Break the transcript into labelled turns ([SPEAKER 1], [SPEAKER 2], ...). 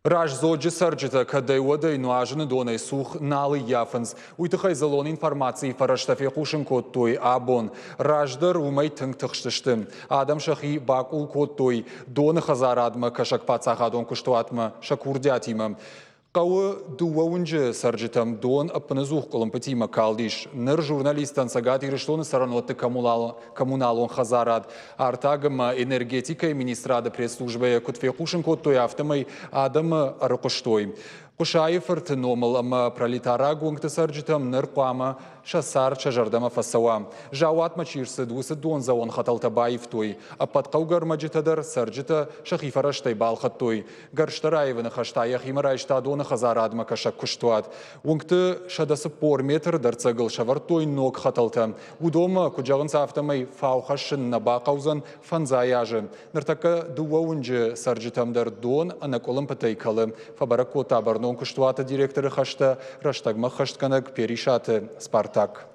[SPEAKER 1] Раж зоджи сарджита, кадай вода и нуажны донай сух налы яфанс. Уйтыхай залон информации фараштафе хушин код той абон. Раждар умай тынг тыхштыштым. Адам шахи бакул код той. Доны хазарадма кашак пацахадон куштуатма шакурдятимам. Қауы дуауынжы сарджитам дон аппанызух колымпатима калдиш. Ныр журналистан сагат ирыштоны саранотты коммуналон хазарад. Артагыма энергетика и министрада пресс-службы кутфе хушин код той автомай адама арыкуштой. Кушаев артыномыл ама пролетара гунгты сарджитам ныр қуама шасар чажардама фасауа. Жауатма чирсы двусы дон заон хаталтабаев той. Аппатқау гармаджитадар сарджита шахифараштай балхат той. Гарштараевыны хаштаях имарайшта доны хазарадма кашак куштуат. Унгты шадасы пор метр дарцагыл шавартой ног хаталта. Удома куджағын сафтамай фаухашын наба қаузан фанзаяжы. Ныртака дуауынжы сарджитамдар дон анаколым патайкалы. Фабаракота барно куштуата директоры хашта раштагма хаштканак перишаты Спартак.